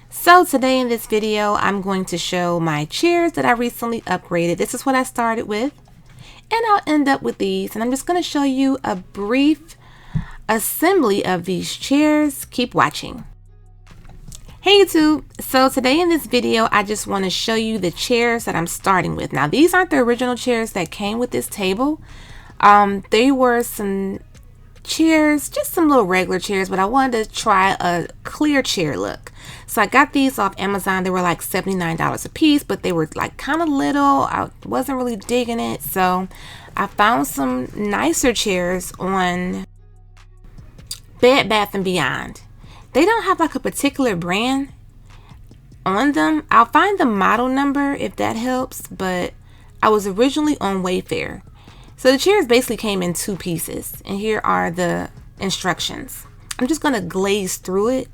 So today in this video, I'm going to show my chairs that I recently upgraded. This is what I started with, and I'll end up with these. And I'm just going to show you a brief assembly of these chairs. Keep watching. Hey YouTube, so today in this video, I just want to show you the chairs that I'm starting with. Now, these aren't the original chairs that came with this table. They were some chairs, just some little regular chairs, but I wanted to try a clear chair look. So I got these off Amazon. They were like $79 a piece, but they were like kind of little. I wasn't really digging it. So I found some nicer chairs on Bed Bath & Beyond. They don't have like a particular brand on them. I'll find the model number if that helps, but I was originally on Wayfair. So the chairs basically came in two pieces, and here are the instructions. I'm just going to glaze through it.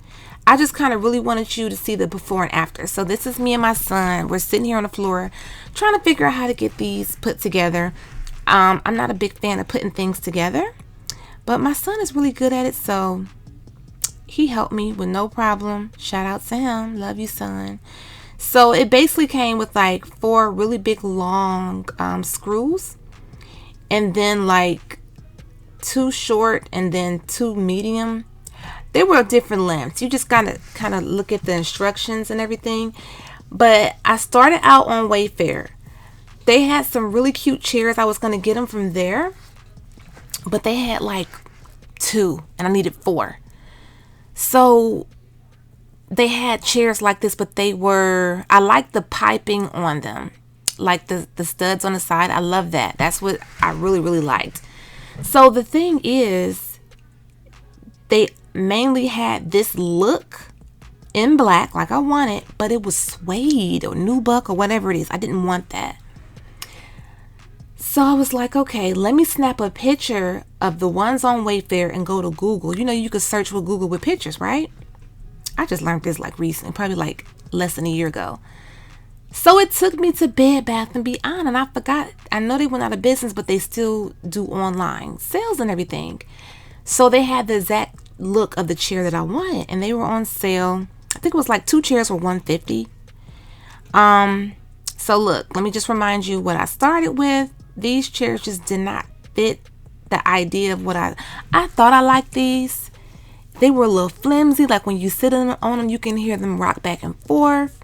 I just kind of really wanted you to see the before and after. So this is me and my son. We're sitting here on the floor trying to figure out how to get these put together. I'm not a big fan of putting things together, but my son is really good at it, so he helped me with no problem. Shout out to him. Love you, son. So it basically came with like 4 really big long screws, and then like 2 short and then 2 medium. They were different lengths. You just gotta kind of look at the instructions and everything. But I started out on Wayfair. They had some really cute chairs. I was gonna get them from there, but they had like 2 and I needed 4. So they had chairs like this, but they were, I like the piping on them, like the studs on the side. I love that. That's what I really liked. So the thing is, they mainly had this look in black like I wanted, but it was suede or nubuck or whatever it is. I didn't want that. So I was like, okay, let me snap a picture of the ones on Wayfair and go to Google. You know, you could search with Google with pictures, right? I just learned this like recently, probably like less than a year ago. So it took me to Bed Bath & Beyond, and I forgot. I know they went out of business, but they still do online sales and everything. So they had the exact look of the chair that I wanted, and they were on sale. I think it was like 2 chairs for $150. So look, let me just remind you what I started with. These chairs just did not fit the idea of what I thought I liked these. They were a little flimsy, like when you sit on them, you can hear them rock back and forth.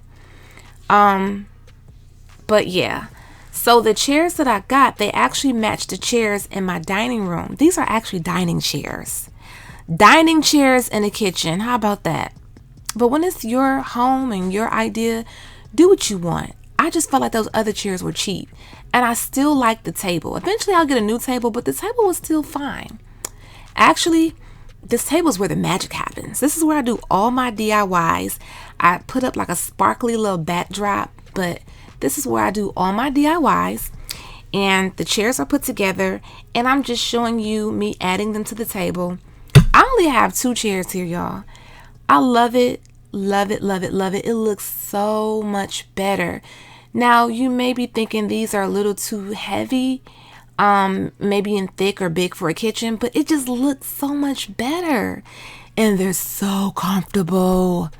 But yeah, so the chairs that I got, they actually matched the chairs in my dining room. These are actually dining chairs. Dining chairs in the kitchen. How about that? But when it's your home and your idea, do what you want. I just felt like those other chairs were cheap, and I still like the table. Eventually I'll get a new table, but the table was still fine. Actually, this table is where the magic happens. This is where I do all my DIYs. I put up like a sparkly little backdrop, but this is where I do all my DIYs, and the chairs are put together, and I'm just showing you me adding them to the table. I only have 2 chairs here, y'all. I love it, love it, love it, love it. It looks so much better. Now, you may be thinking these are a little too heavy, maybe in thick or big for a kitchen, but it just looks so much better. And they're so comfortable.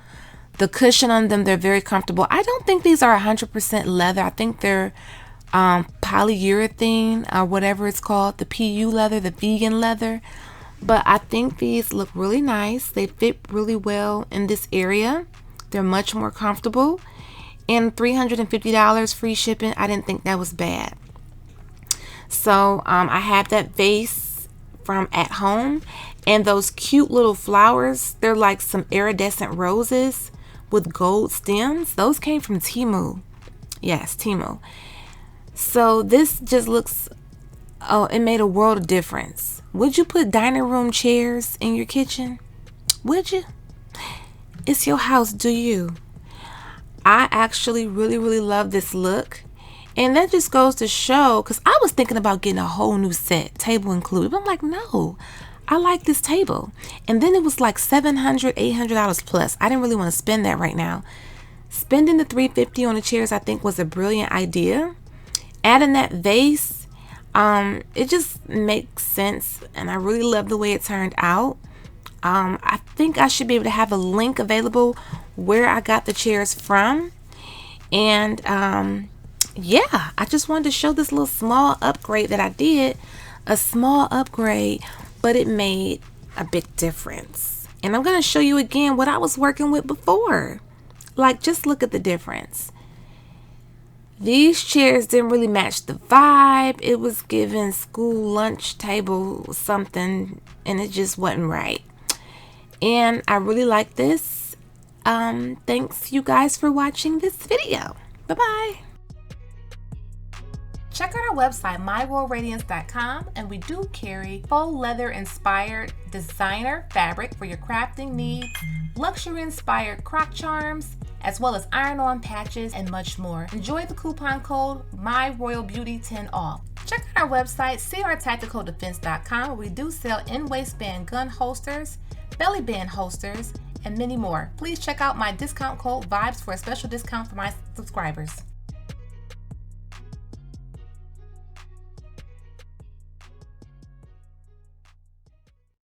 The cushion on them, they're very comfortable. I don't think these are 100% leather. I think they're polyurethane or whatever it's called, the PU leather, the vegan leather. But I think these look really nice. They fit really well in this area. They're much more comfortable. And $350 free shipping, I didn't think that was bad. So I have that vase from at home, and those cute little flowers, they're like some iridescent roses with gold stems. Those came from Temu. Yes, Temu. So this just looks, oh, it made a world of difference. Would you put dining room chairs in your kitchen? Would you? It's your house, do you? I actually really love this look, and that just goes to show, because I was thinking about getting a whole new set, table included, but I'm like, no, I like this table. And then it was like $700, $800 plus. I didn't really want to spend that right now. Spending the $350 on the chairs, I think, was a brilliant idea. Adding that vase, it just makes sense, and I really love the way it turned out. I think I should be able to have a link available where I got the chairs from. And yeah, I just wanted to show this little small upgrade that I did. A small upgrade, but it made a big difference. And I'm going to show you again what I was working with before. Like, just look at the difference. These chairs didn't really match the vibe. It was giving school lunch table something, and it just wasn't right. And I really like this. Thanks you guys for watching this video. Bye-bye. Check out our website, myroyalradiance.com, and we do carry faux leather inspired designer fabric for your crafting needs, luxury inspired croc charms, as well as iron-on patches and much more. Enjoy the coupon code MyRoyalBeauty10OFF. Check out our website, crtacticaldefense.com, where we do sell in-waistband gun holsters, belly band holsters, and many more. Please check out my discount code VIBES for a special discount for my subscribers.